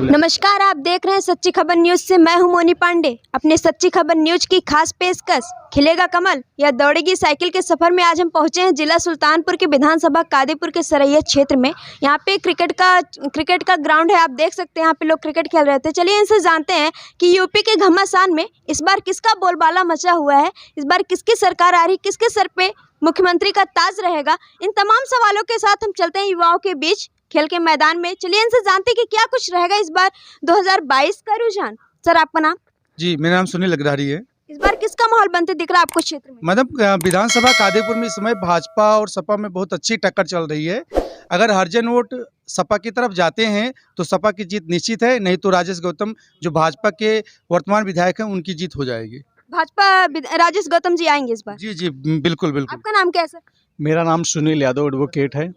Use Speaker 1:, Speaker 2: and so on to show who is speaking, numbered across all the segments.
Speaker 1: नमस्कार, आप देख रहे हैं सच्ची खबर न्यूज से। मैं हूं मोनी पांडे। अपने सच्ची खबर न्यूज की खास पेशकश खिलेगा कमल या दौड़ेगी साइकिल के सफर में आज हम पहुंचे हैं जिला सुल्तानपुर के विधानसभा कादीपुर के सरैया क्षेत्र में। यहां पे क्रिकेट का ग्राउंड है, आप देख सकते हैं। यहाँ पे लोग क्रिकेट खेल रहे थे। चलिए इनसे जानते हैं कि यूपी के घमासान में इस बार किसका बोलबाला मचा हुआ है, इस बार किसकी सरकार आ रही, किसके सर पे मुख्यमंत्री का ताज रहेगा। इन तमाम सवालों के साथ हम चलते हैं युवाओं के बीच खेल के मैदान में। चलिए इनसे जानते हैं कि क्या कुछ रहेगा इस बार 2022 का रुझान। सर, आपका नाम?
Speaker 2: जी, मेरा नाम सुनील लग्रारी है।
Speaker 1: इस बार किसका माहौल बनते दिख रहा है आपको क्षेत्र में?
Speaker 2: मतलब विधानसभा कादीपुर में इस समय भाजपा और सपा में बहुत अच्छी टक्कर चल रही है। अगर हर्जन वोट सपा की तरफ जाते हैं तो सपा की जीत निश्चित है, नहीं तो राजेश गौतम जो भाजपा के वर्तमान विधायक हैं उनकी जीत हो जाएगी।
Speaker 1: भाजपा राजेश गौतम जी आएंगे इस बार?
Speaker 2: जी जी, बिल्कुल बिल्कुल।
Speaker 1: आपका नाम क्या है सर?
Speaker 3: मेरा नाम सुनील यादव एडवोकेट है।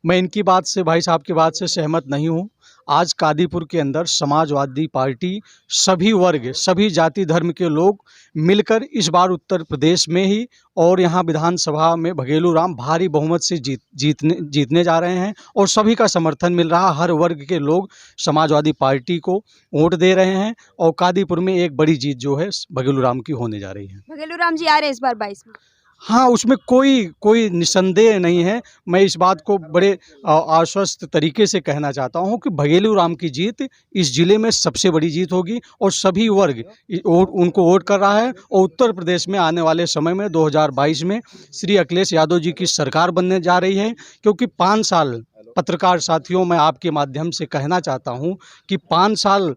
Speaker 3: मैं इनकी बात से, भाई साहब की बात से सहमत नहीं हूँ। आज कादीपुर के अंदर समाजवादी पार्टी सभी वर्ग, सभी जाति धर्म के लोग मिलकर इस बार उत्तर प्रदेश में ही और यहाँ विधानसभा में भगेलू राम भारी बहुमत से जीतने जा रहे हैं और सभी का समर्थन मिल रहा। हर वर्ग के लोग समाजवादी पार्टी को वोट दे रहे हैं और कादीपुर में एक बड़ी जीत जो है भगेलू राम की होने जा रही है।
Speaker 1: भगेलू राम जी आ रहे हैं इस बार 22 में?
Speaker 3: हाँ, उसमें कोई निसंदेह नहीं है। मैं इस बात को बड़े आश्वस्त तरीके से कहना चाहता हूँ कि भगेलू राम की जीत इस जिले में सबसे बड़ी जीत होगी और सभी वर्ग उनको वोट कर रहा है। और उत्तर प्रदेश में आने वाले समय में 2022 में श्री अखिलेश यादव जी की सरकार बनने जा रही है। क्योंकि 5 साल, पत्रकार साथियों, मैं आपके माध्यम से कहना चाहता हूँ कि 5 साल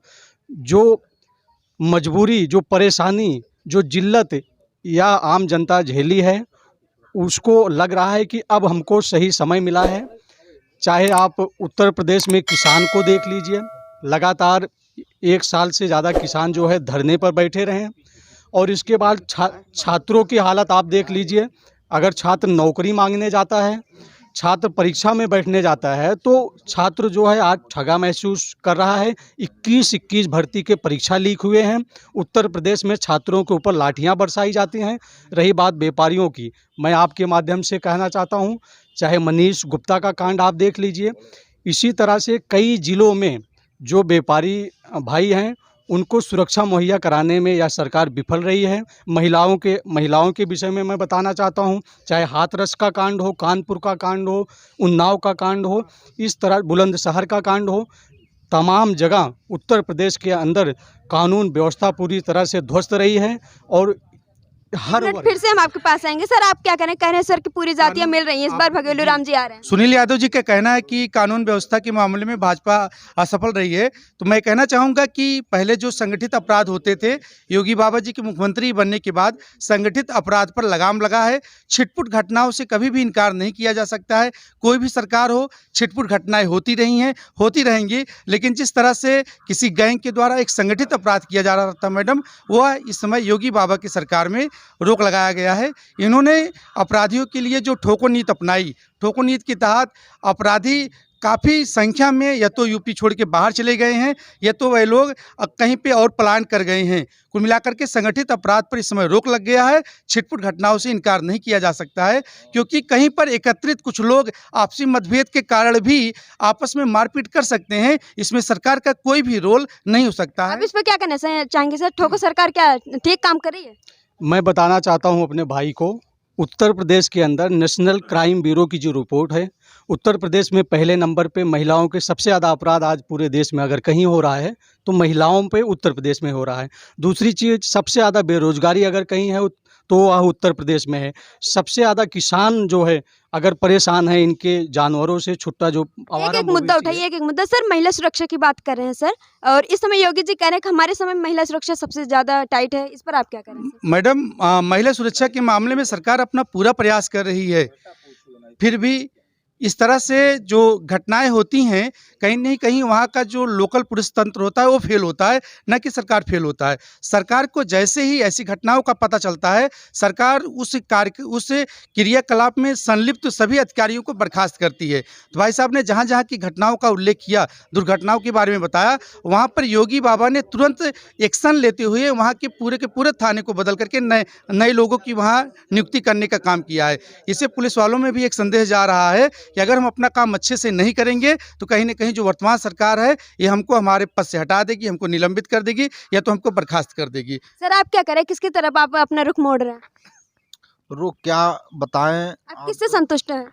Speaker 3: जो मजबूरी, जो परेशानी, जो जिल्लत या आम जनता झेली है, उसको लग रहा है कि अब हमको सही समय मिला है। चाहे आप उत्तर प्रदेश में किसान को देख लीजिए, लगातार 1 साल से ज़्यादा किसान जो है धरने पर बैठे रहे हैं। और इसके बाद छात्रों की हालत आप देख लीजिए। अगर छात्र नौकरी मांगने जाता है, छात्र परीक्षा में बैठने जाता है, तो छात्र जो है आज ठगा महसूस कर रहा है। 21 भर्ती के परीक्षा लीक हुए हैं। उत्तर प्रदेश में छात्रों के ऊपर लाठियां बरसाई जाती हैं। रही बात व्यापारियों की, मैं आपके माध्यम से कहना चाहता हूं, चाहे मनीष गुप्ता का कांड आप देख लीजिए, इसी तरह से कई जिलों में जो व्यापारी भाई हैं उनको सुरक्षा मुहैया कराने में यह सरकार विफल रही है। महिलाओं के विषय में मैं बताना चाहता हूं, चाहे हाथरस का कांड हो, कानपुर का कांड हो, उन्नाव का कांड हो, इस तरह बुलंदशहर का कांड हो, तमाम जगह उत्तर प्रदेश के अंदर कानून व्यवस्था पूरी तरह से ध्वस्त रही है। और
Speaker 1: फिर से हम आपके पास आएंगे। सर, आप क्या कह रहे हैं सर कि पूरी जातियां मिल रही हैं, इस बार भगेलू राम जी आ रहे हैं?
Speaker 2: सुनील यादव जी का कहना है कि कानून व्यवस्था के मामले में भाजपा असफल रही है। तो मैं कहना चाहूँगा कि पहले जो संगठित अपराध होते थे, योगी बाबा जी के मुख्यमंत्री बनने के बाद संगठित अपराध पर लगाम लगा है। छिटपुट घटनाओं से कभी भी इनकार नहीं किया जा सकता है। कोई भी सरकार हो, छिटपुट घटनाएं होती रही हैं, होती रहेंगी। लेकिन जिस तरह से किसी गैंग के द्वारा एक संगठित अपराध किया जा रहा था मैडम, वह इस समय योगी बाबा की सरकार में रोक लगाया गया है। इन्होंने अपराधियों के लिए जो ठोको नीति अपनाई, ठोको नीति के तहत अपराधी काफ़ी संख्या में या तो यूपी छोड़ के बाहर चले गए हैं या तो वह लोग कहीं पे और पलायन कर गए हैं। कुल मिलाकर के संगठित अपराध पर इस समय रोक लग गया है। छिटपुट घटनाओं से इनकार नहीं किया जा सकता है, क्योंकि कहीं पर एकत्रित कुछ लोग आपसी मतभेद के कारण भी आपस में मारपीट कर सकते हैं। इसमें सरकार का कोई भी रोल नहीं हो सकता है।
Speaker 1: अब इस पर क्या कहना चाहेंगे सर? ठोको सरकार क्या ठीक काम कर रही है?
Speaker 3: मैं बताना चाहता हूं अपने भाई को, उत्तर प्रदेश के अंदर नेशनल क्राइम ब्यूरो की जो रिपोर्ट है, उत्तर प्रदेश में पहले नंबर पे महिलाओं के सबसे ज़्यादा अपराध आज पूरे देश में अगर कहीं हो रहा है तो महिलाओं पे उत्तर प्रदेश में हो रहा है। दूसरी चीज़, सबसे ज़्यादा बेरोजगारी अगर कहीं है तो वह उत्तर प्रदेश में है। सबसे ज़्यादा किसान जो है अगर परेशान है इनके जानवरों से, छुट्टा जो
Speaker 1: एक मुद्दा उठाइए, एक मुद्दा। सर, महिला सुरक्षा की बात कर रहे हैं सर, और इस समय योगी जी कह रहे हैं कि हमारे समय में महिला सुरक्षा सबसे ज़्यादा टाइट है। इस पर आप क्या कह रहे हैं?
Speaker 2: मैडम, महिला सुरक्षा के मामले में सरकार अपना पूरा प्रयास कर रही है। फिर भी इस तरह से जो घटनाएं होती हैं, कहीं नहीं कहीं वहाँ का जो लोकल पुलिस तंत्र होता है वो फेल होता है, न कि सरकार फेल होता है। सरकार को जैसे ही ऐसी घटनाओं का पता चलता है, सरकार उस क्रियाकलाप में संलिप्त सभी अधिकारियों को बर्खास्त करती है। तो भाई साहब ने जहाँ जहाँ की घटनाओं का उल्लेख किया, दुर्घटनाओं के बारे में बताया, वहाँ पर योगी बाबा ने तुरंत एक्शन लेते हुए वहाँ के पूरे थाने को बदल करके नए लोगों की वहाँ नियुक्ति करने का काम किया है। इससे पुलिस वालों में भी एक संदेश जा रहा है कि अगर हम अपना काम अच्छे से नहीं करेंगे तो कहीं ना कहीं जो वर्तमान सरकार है ये हमको हमारे पद से हटा देगी, हमको निलंबित कर देगी या तो हमको बर्खास्त कर देगी।
Speaker 1: सर आप क्या करें, किसकी तरफ आप अपना रुख मोड़ रहे हैं?
Speaker 4: रुख क्या बताएं,
Speaker 1: आप किससे संतुष्ट हैं?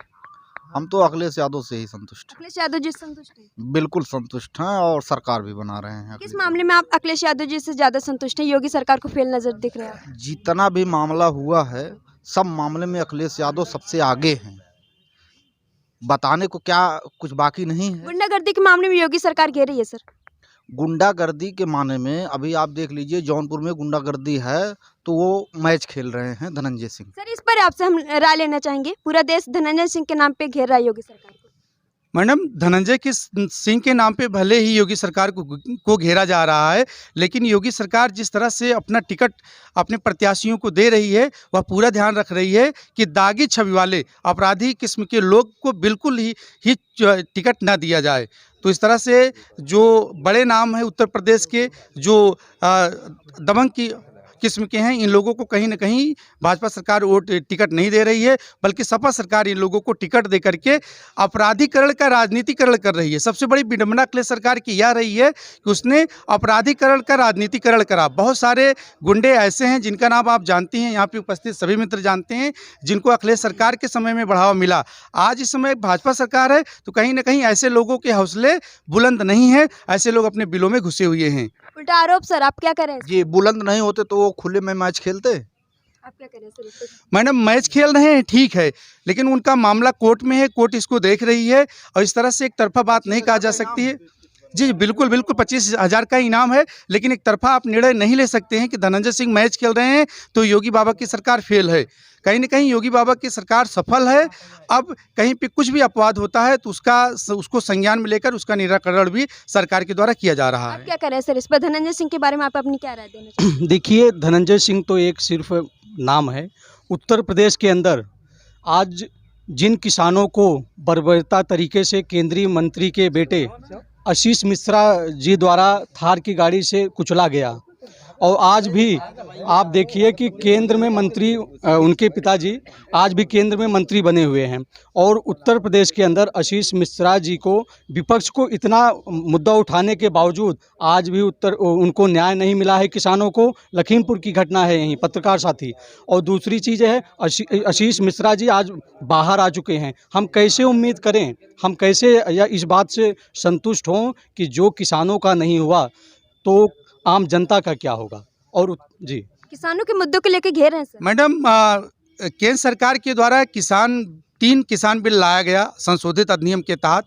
Speaker 4: हम तो अखिलेश यादव से ही संतुष्ट हैं,
Speaker 1: अखिलेश यादव जी से संतुष्ट हैं?
Speaker 4: बिल्कुल संतुष्ट हैं और सरकार भी बना रहे हैं।
Speaker 1: किस मामले में आप अखिलेश यादव जी से ज्यादा संतुष्ट हैं? योगी सरकार को फेल नजर दिख रहा है?
Speaker 4: जितना भी मामला हुआ है सब मामले में अखिलेश यादव सबसे आगे हैं, बताने को क्या कुछ बाकी नहीं है।
Speaker 1: गुंडागर्दी के मामले में योगी सरकार घेर रही है सर।
Speaker 4: गुंडागर्दी के माने में अभी आप देख लीजिए जौनपुर में गुंडागर्दी है तो वो मैच खेल रहे हैं धनंजय सिंह।
Speaker 1: सर इस पर आपसे हम राय लेना चाहेंगे। पूरा देश धनंजय सिंह के नाम पे घेर रहा है योगी सरकार को।
Speaker 2: मैडम, धनंजय सिंह के नाम पे भले ही योगी सरकार को घेरा जा रहा है, लेकिन योगी सरकार जिस तरह से अपना टिकट अपने प्रत्याशियों को दे रही है वह पूरा ध्यान रख रही है कि दागी छवि वाले अपराधी किस्म के लोग को बिल्कुल ही टिकट ना दिया जाए। तो इस तरह से जो बड़े नाम है उत्तर प्रदेश के, जो दबंग की किस्म के हैं, इन लोगों को कहीं ना कहीं भाजपा सरकार वोट टिकट नहीं दे रही है, बल्कि सपा सरकार इन लोगों को टिकट दे करके अपराधीकरण का राजनीतिकरण कर रही है। सबसे बड़ी विडंबना अखिलेश सरकार की यह रही है कि उसने अपराधीकरण का राजनीतिकरण करा। बहुत सारे गुंडे ऐसे हैं जिनका नाम आप जानती हैं, यहाँ पे उपस्थित सभी मित्र जानते हैं, जिनको अखिलेश सरकार के समय में बढ़ावा मिला। आज इस समय भाजपा सरकार है तो कहीं ना कहीं ऐसे लोगों के हौसले बुलंद नहीं है, ऐसे लोग अपने बिलों में घुसे हुए हैं।
Speaker 1: उल्टा आरोप सर, आप क्या करें?
Speaker 4: जी, बुलंद नहीं होते तो वो खुले में मैच खेलते।
Speaker 1: आप क्या करें सर इस पर?
Speaker 2: मैडम, मैच खेल रहे हैं ठीक है, लेकिन उनका मामला कोर्ट में है, कोर्ट इसको देख रही है और इस तरह से एक तरफा बात नहीं कहा जा सकती है। जी बिल्कुल बिल्कुल, 25,000 का इनाम है, लेकिन एक तरफा आप निर्णय नहीं ले सकते हैं कि धनंजय सिंह मैच खेल रहे हैं तो योगी बाबा की सरकार फेल है। कहीं ना कहीं योगी बाबा की सरकार सफल है। अब कहीं पे कुछ भी अपवाद होता है तो उसको संज्ञान में लेकर उसका निराकरण भी सरकार के द्वारा किया जा रहा
Speaker 1: आप
Speaker 2: है।
Speaker 1: क्या करें सर इस पर? धनंजय सिंह के बारे में आप अपनी क्या राय देना चाहेंगे?
Speaker 3: देखिए, धनंजय सिंह तो एक सिर्फ नाम है। उत्तर प्रदेश के अंदर आज जिन किसानों को बर्बरता तरीके से केंद्रीय मंत्री के बेटे आशीष मिश्रा जी द्वारा थार की गाड़ी से कुचला गया, और आज भी आप देखिए कि केंद्र में मंत्री, उनके पिताजी आज भी केंद्र में मंत्री बने हुए हैं, और उत्तर प्रदेश के अंदर आशीष मिश्रा जी को, विपक्ष को इतना मुद्दा उठाने के बावजूद आज भी उनको न्याय नहीं मिला है। किसानों को, लखीमपुर की घटना है यहीं, पत्रकार साथी। और दूसरी चीज़ है, आशीष मिश्रा जी आज बाहर आ चुके हैं। हम कैसे उम्मीद करें, हम कैसे या इस बात से संतुष्ट हों कि जो किसानों का नहीं हुआ तो आम जनता का क्या होगा? और जी,
Speaker 1: किसानों के मुद्दों को लेकर घेर रहे हैं सर।
Speaker 2: मैडम, केंद्र सरकार के द्वारा 3 किसान बिल लाया गया संशोधित अधिनियम के तहत,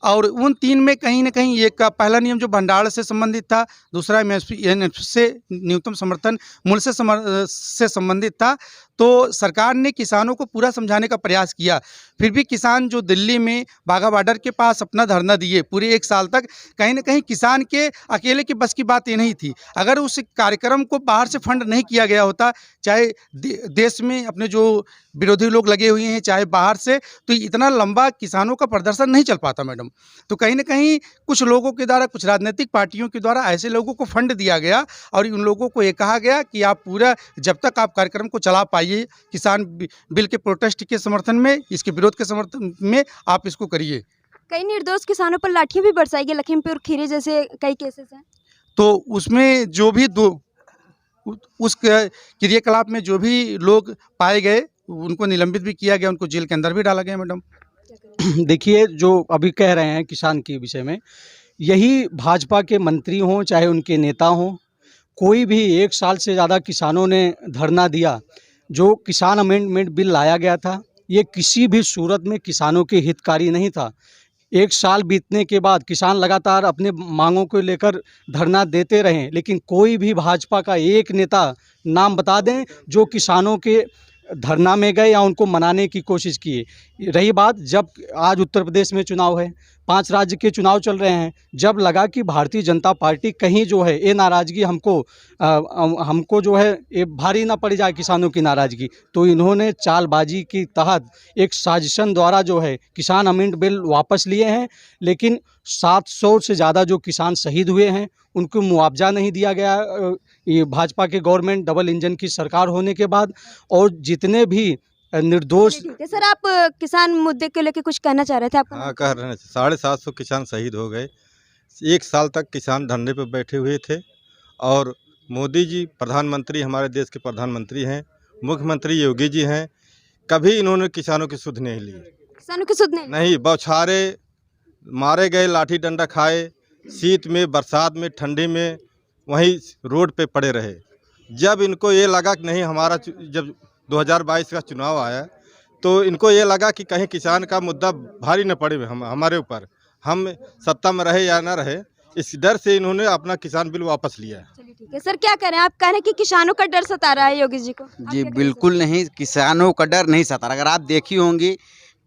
Speaker 2: और उन 3 में कहीं ना कहीं एक पहला नियम जो भंडारण से संबंधित था, दूसरा MSP से न्यूनतम समर्थन मूल्य से संबंधित था। तो सरकार ने किसानों को पूरा समझाने का प्रयास किया, फिर भी किसान जो दिल्ली में बाघा बॉर्डर के पास अपना धरना दिए पूरे 1 साल तक, कहीं ना कहीं किसान के अकेले की बस की बात ये नहीं थी। अगर उस कार्यक्रम को बाहर से फंड नहीं किया गया होता, चाहे देश में अपने जो विरोधी लोग लगे हुए हैं चाहे बाहर से, तो इतना लंबा किसानों का प्रदर्शन नहीं चल पाता मैडम। तो कहीं ना कहीं कुछ लोगों के द्वारा, कुछ राजनीतिक पार्टियों के द्वारा ऐसे लोगों को फंड दिया गया और उन लोगों को ये कहा गया कि आप पूरा जब तक आप कार्यक्रम को चला पाइए, किसान बिल के प्रोटेस्ट के समर्थन में, इसके विरोध के समर्थन में आप इसको करिए।
Speaker 1: कई निर्दोष किसानों पर लाठियां भी बरसाई गई, लखीमपुर खीरी जैसे कई केसेस हैं।
Speaker 2: तो उसमें जो भी उस क्रियाकलाप में जो भी लोग पाए गए उनको निलंबित भी किया गया, उनको जेल के अंदर भी डाला गया मैडम।
Speaker 3: देखिए, जो अभी कह रहे हैं किसान के विषय में, यही भाजपा के मंत्री हों चाहे उनके नेता हों, कोई भी 1 साल से ज़्यादा किसानों ने धरना दिया। जो किसान अमेंडमेंट बिल लाया गया था, ये किसी भी सूरत में किसानों के हितकारी नहीं था। 1 साल बीतने के बाद किसान लगातार अपने मांगों को लेकर धरना देते रहे, लेकिन कोई भी भाजपा का एक नेता नाम बता दें जो किसानों के धरना में गए या उनको मनाने की कोशिश की। रही बात, जब आज उत्तर प्रदेश में चुनाव है, 5 राज्य के चुनाव चल रहे हैं, जब लगा कि भारतीय जनता पार्टी कहीं जो है ये नाराज़गी हमको जो है ये भारी ना पड़ जाए किसानों की नाराज़गी, तो इन्होंने चालबाजी के तहत एक साजिशन द्वारा जो है किसान अमेंड बिल वापस लिए हैं। लेकिन 700 से ज़्यादा जो किसान शहीद हुए हैं उनको मुआवजा नहीं दिया गया ये भाजपा के गवर्नमेंट डबल इंजन की सरकार होने के बाद। और जितने भी निर्दोष।
Speaker 1: ठीक है सर, आप किसान मुद्दे को लेकर कुछ कहना चाह रहे थे आपका?
Speaker 5: हाँ, कह रहे हैं 750 किसान शहीद हो गए। 1 साल तक किसान धरने पर बैठे हुए थे और मोदी जी प्रधानमंत्री, हमारे देश के प्रधानमंत्री हैं, मुख्यमंत्री योगी जी हैं, कभी इन्होंने किसानों की सुध नहीं ली।
Speaker 1: किसानों की सुध
Speaker 5: नहीं, बौछारे मारे गए, लाठी डंडा खाए, शीत में, बरसात में, ठंडी में वहीं रोड पे पड़े रहे। जब इनको ये लगा कि नहीं, हमारा जब 2022 का चुनाव आया तो इनको ये लगा कि कहीं किसान का मुद्दा भारी न पड़े हमारे ऊपर, हम सत्ता में रहे या ना रहे, इस डर से इन्होंने अपना किसान बिल वापस लिया।
Speaker 1: चलिए ठीक है सर, क्या करें, आप कह रहे हैं कि किसानों का डर सता रहा है योगी जी को? आप
Speaker 6: जी
Speaker 1: क्या करें?
Speaker 6: बिल्कुल नहीं, किसानों का डर नहीं सता रहा। अगर आप देखी होंगी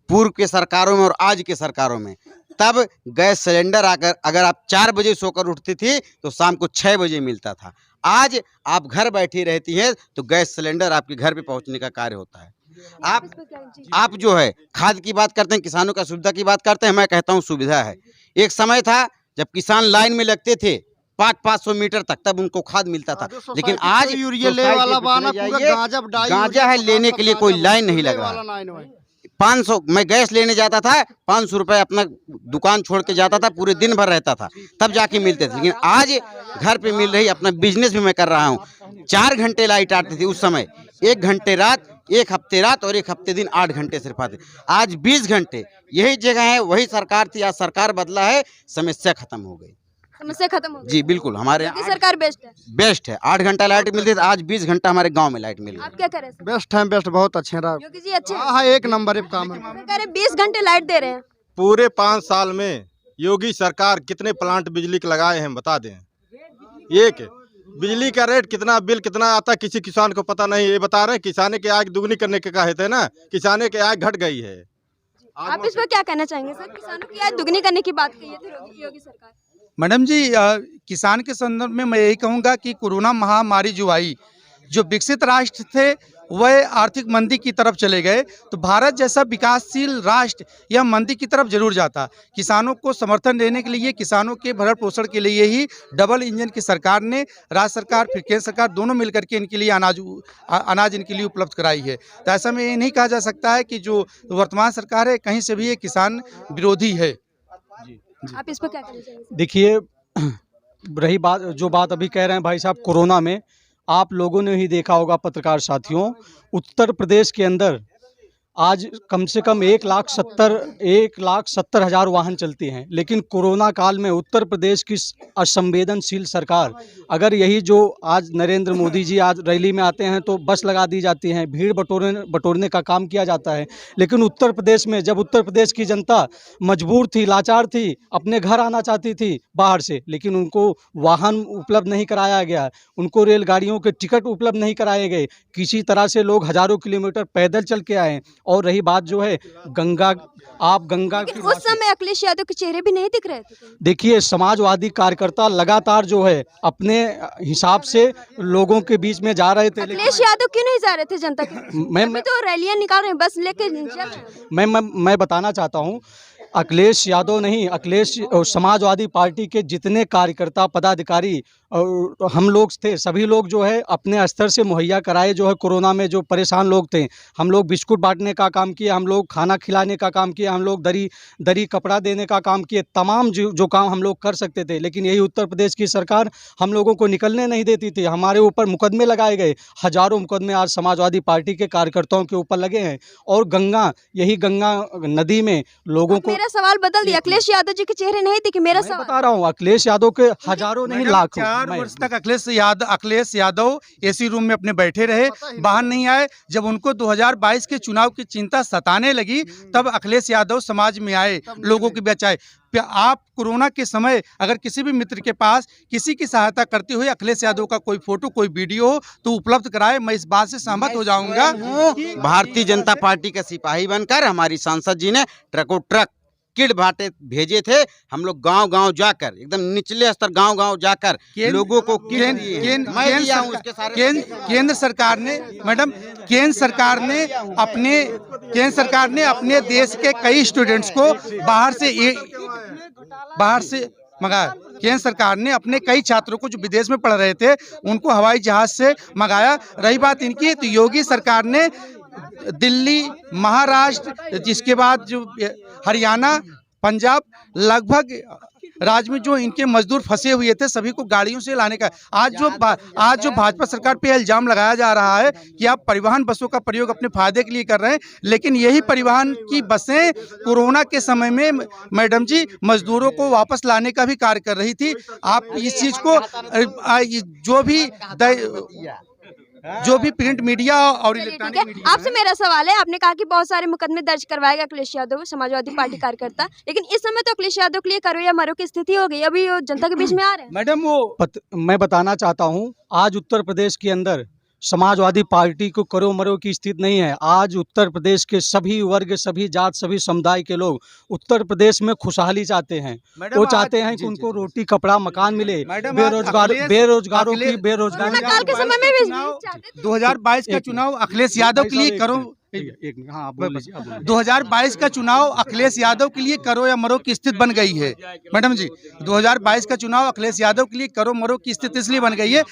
Speaker 6: पूर्व के सरकारों में और आज के सरकारों में, तब गैस सिलेंडर अगर आप 4 बजे सोकर उठती थी तो शाम को 6 बजे मिलता था। आज आप घर बैठी रहती हैं तो गैस सिलेंडर आपके घर पे पहुंचने का कार्य होता है। आप जो है खाद की बात करते हैं, किसानों का सुविधा की बात करते हैं, मैं कहता हूं सुविधा है। एक समय था जब किसान लाइन में लगते थे 500 मीटर तक, तब उनको खाद मिलता था, लेकिन आज
Speaker 4: यूरिया ले वाला बाना पूरा
Speaker 6: गांजा है, लेने के लिए कोई लाइन नहीं लग रहा। 500 मैं गैस लेने जाता था, 500 रुपए अपना दुकान छोड़ के जाता था, पूरे दिन भर रहता था, तब जाके मिलते थे। लेकिन आज घर पे मिल रही, अपना बिजनेस भी मैं कर रहा हूँ। 4 घंटे लाइट आती थी उस समय, 1 घंटे रात, 1 हफ्ते रात और 1 हफ्ते दिन, 8 घंटे सिर्फ आते। आज 20 घंटे। यही जगह है, वही सरकार थी, आज सरकार बदला है, समस्या खत्म हो गई।
Speaker 1: समस्या खत्म हो गई।
Speaker 6: जी बिल्कुल, हमारे
Speaker 1: योगी
Speaker 6: यहाँ
Speaker 1: सरकार बेस्ट है।
Speaker 6: 8 घंटा लाइट मिलती थी, आज 20 घंटा हमारे गांव में लाइट मिल रही
Speaker 1: आप क्या करें सर?
Speaker 4: बेस्ट है, बेस्ट बहुत अच्छे रहा।
Speaker 1: योगी जी अच्छे हैं?
Speaker 4: हाँ, एक नंबर एक काम है।
Speaker 1: सरकार 20 घंटे लाइट दे रहे हैं।
Speaker 5: पूरे 5 साल में योगी सरकार कितने प्लांट बिजली के लगाए हैं बता दें। एक बिजली का रेट कितना, बिल कितना आता है किसी किसान को पता नहीं। ये बता रहे हैं किसाने की आय दुगनी करने के कहे थे ना, किसाने की आय घट गई है।
Speaker 1: आप इस पर क्या कहना चाहेंगे सर? किसानों की आय दुगनी करने की बात कही थी योगी सरकार।
Speaker 2: मैडम जी, किसान के संदर्भ में मैं यही कहूँगा कि कोरोना महामारी जो आई, जो विकसित राष्ट्र थे वह आर्थिक मंदी की तरफ चले गए, तो भारत जैसा विकासशील राष्ट्र यह मंदी की तरफ जरूर जाता। किसानों को समर्थन देने के लिए, किसानों के भरण पोषण के लिए ही डबल इंजन की सरकार ने, राज्य सरकार फिर केंद्र सरकार दोनों मिलकर के इनके लिए अनाज इनके लिए उपलब्ध कराई है। तो ऐसा में ये नहीं कहा जा सकता है कि जो वर्तमान सरकार है कहीं से भी ये किसान विरोधी है।
Speaker 1: आप इस पर क्या कहना चाहेंगे?
Speaker 3: देखिए, रही बात अभी कह रहे हैं भाई साहब, कोरोना में आप लोगों ने ही देखा होगा पत्रकार साथियों, उत्तर प्रदेश के अंदर आज कम से कम 1,70,000 वाहन चलते हैं, लेकिन कोरोना काल में उत्तर प्रदेश की असंवेदनशील सरकार, अगर यही जो आज नरेंद्र मोदी जी आज रैली में आते हैं तो बस लगा दी जाती हैं, भीड़ बटोरने का काम किया जाता है, लेकिन उत्तर प्रदेश में जब उत्तर प्रदेश की जनता मजबूर थी, लाचार थी, अपने घर आना चाहती थी बाहर से, लेकिन उनको वाहन उपलब्ध नहीं कराया गया, उनको रेलगाड़ियों के टिकट उपलब्ध नहीं कराए गए, किसी तरह से लोग हजारों किलोमीटर पैदल चल के आए। और रही बात जो है गंगा की,
Speaker 1: उस समय अखिलेश यादव के चेहरे भी नहीं दिख रहे थे।
Speaker 3: देखिए समाजवादी कार्यकर्ता लगातार जो है अपने हिसाब से लोगों के बीच में जा रहे थे।
Speaker 1: अखिलेश यादव क्यों नहीं जा रहे थे जनता के? मैं तो रैलियां निकाल रहे हैं, बस लेके
Speaker 3: मैं बताना चाहता हूँ, अखिलेश यादव नहीं, अखिलेश समाजवादी पार्टी के जितने कार्यकर्ता पदाधिकारी और हम लोग थे, सभी लोग जो है अपने स्तर से मुहैया कराए। जो है कोरोना में जो परेशान लोग थे, हम लोग बिस्कुट बांटने का काम किए, हम लोग खाना खिलाने का काम किए, हम लोग दरी कपड़ा देने का काम किए, तमाम जो काम हम लोग कर सकते थे। लेकिन यही उत्तर प्रदेश की सरकार हम लोगों को निकलने नहीं देती थी, हमारे ऊपर मुकदमे लगाए गए, हजारों मुकदमे आज समाजवादी पार्टी के कार्यकर्ताओं के ऊपर लगे हैं। और गंगा नदी में लोगों को,
Speaker 1: मेरा सवाल बदल दिया, अखिलेश यादव जी के चेहरे नहीं दिखे। मेरा सवाल
Speaker 3: बता रहा हूँ, अखिलेश यादव के हजारों नहीं लाखों।
Speaker 2: 4 वर्ष तक अखिलेश यादव एसी रूम में अपने बैठे रहे, बाहर नहीं आए। जब उनको 2022 के चुनाव की चिंता सताने लगी, तब अखिलेश यादव समाज में आए, लोगों की बचाए। आप कोरोना के समय अगर किसी भी मित्र के पास किसी की सहायता करते हुए अखिलेश यादव का कोई फोटो, कोई वीडियो हो तो उपलब्ध कराए। मैं इस बात से सहमत हो जाऊंगा।
Speaker 6: भारतीय जनता पार्टी का सिपाही बनकर हमारी सांसद जी ने ट्रकों ट्रक किट बांटे भेजे थे। हम लोग गांव-गांव जाकर, एकदम निचले स्तर गांव-गांव जाकर लोगों को
Speaker 2: केंद्र सरकार ने, मैडम, केंद्र सरकार ने अपने देश के कई स्टूडेंट्स को बाहर से मंगाया। केंद्र सरकार ने अपने कई छात्रों को जो विदेश में पढ़ रहे थे उनको हवाई जहाज से मंगाया। रही बात इनकी, तो योगी सरकार ने दिल्ली, महाराष्ट्र, जिसके बाद जो हरियाणा, पंजाब, लगभग राज्य में जो इनके मजदूर फंसे हुए थे सभी को गाड़ियों से लाने का आज जो भाजपा सरकार पे इल्जाम लगाया जा रहा है कि आप परिवहन बसों का प्रयोग अपने फायदे के लिए कर रहे हैं, लेकिन यही परिवहन की बसें कोरोना के समय में मैडम जी मजदूरों को वापस लाने का भी कार्य कर रही थी। आप इस चीज को जो भी प्रिंट मीडिया और
Speaker 1: चलिए, ठीक
Speaker 2: इलेक्ट्रॉनिक
Speaker 1: है।
Speaker 2: मीडिया
Speaker 1: आपसे मेरा सवाल है, आपने कहा कि बहुत सारे मुकदमे दर्ज करवाएगा अखिलेश यादव, समाजवादी पार्टी कार्यकर्ता, लेकिन इस समय तो अखिलेश यादव के लिए करो या मरो की स्थिति हो गई। अभी वो जनता के बीच में आ रहे हैं।
Speaker 2: मैडम
Speaker 3: मैं बताना चाहता हूं, आज उत्तर प्रदेश के अंदर समाजवादी पार्टी को करो मरो की स्थिति नहीं है। आज उत्तर प्रदेश के सभी वर्ग, सभी जात, सभी समुदाय के लोग उत्तर प्रदेश में खुशहाली चाहते हैं। वो चाहते हैं कि उनको रोटी, कपड़ा, मकान मिले। बेरोजगारों की बेरोजगारी
Speaker 1: काल के समय में भी चाहते थे।
Speaker 2: 2022 का चुनाव अखिलेश यादव के लिए करो।
Speaker 3: एक मिनट, हाँ, आप बोल लीजिए, आप बोल लीजिए।
Speaker 2: 2022 का चुनाव अखिलेश यादव के लिए करो या मरो की स्थिति बन गई है। मैडम जी, 2022 का चुनाव अखिलेश यादव के लिए करो मरो की स्थिति इसलिए बन गई है।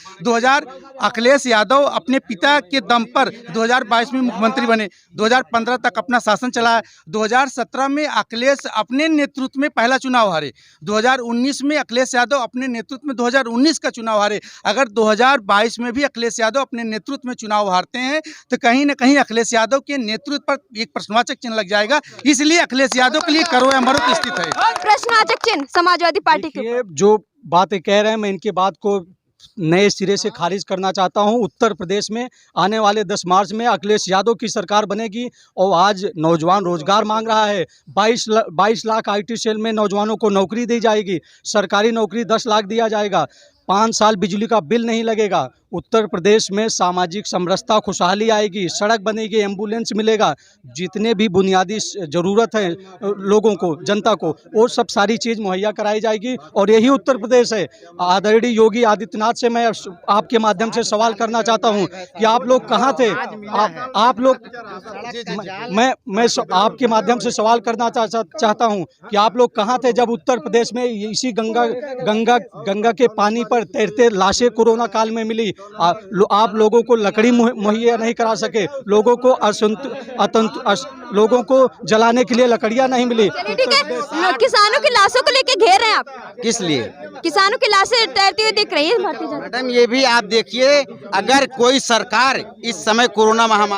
Speaker 2: अखिलेश यादव अपने पिता के दम पर 2022 में मुख्यमंत्री बने, 2015 तक अपना शासन चलाया। 2017 में अखिलेश अपने नेतृत्व में पहला चुनाव हारे। 2019 में अखिलेश यादव अपने नेतृत्व में 2019 का चुनाव हारे। अगर 2022 में भी अखिलेश यादव अपने नेतृत्व में चुनाव हारते हैं तो कहीं न कहीं अखिलेश यादव के नेतृत्व पर एक प्रश्नवाचक चिन्ह लग जाएगा। इसलिए अखिलेश यादव के लिए करो या मरो की स्थिति है।
Speaker 1: प्रश्नवाचक चिन्ह समाजवादी पार्टी के
Speaker 3: ये जो बातें कह रहे हैं, मैं इनकी बात को नए सिरे से खारिज करना चाहता हूं। उत्तर प्रदेश में आने वाले 10 मार्च में अखिलेश यादव की सरकार बनेगी और आज नौजवान रोजगार मांग रहा है। 22 लाख IT सेल में नौजवानों को नौकरी दी जाएगी। सरकारी नौकरी 10 लाख दिया जाएगा। 5 साल बिजली का बिल नहीं लगेगा। उत्तर प्रदेश में सामाजिक समरसता, खुशहाली आएगी, सड़क बनेगी, एम्बुलेंस मिलेगा। जितने भी बुनियादी ज़रूरत है लोगों को, जनता को, वो सब सारी चीज़ मुहैया कराई जाएगी और यही उत्तर प्रदेश है। आदरणीय योगी आदित्यनाथ से मैं आपके माध्यम से सवाल करना चाहता हूं कि आप लोग कहाँ थे? आप लोग मैं आपके माध्यम से सवाल करना चाहता हूं कि आप लोग कहाँ थे जब उत्तर प्रदेश में इसी गंगा के पानी पर तैरते लाशें कोरोना काल में मिली? आप लोगों को लकड़ी मुहैया नहीं करा सके, लोगों को जलाने के लिए लकड़ियां नहीं मिली।
Speaker 1: चलिए, ठीक है। किसानों की लाशों को लेके घेर रहे हैं आप।
Speaker 6: किस लिए?
Speaker 1: किसानों की लाशें तैरती हुई दिख रही है भारतीय जनता।
Speaker 6: मैडम, ये भी आप देखिए, अगर कोई सरकार इस समय कोरोना महामारी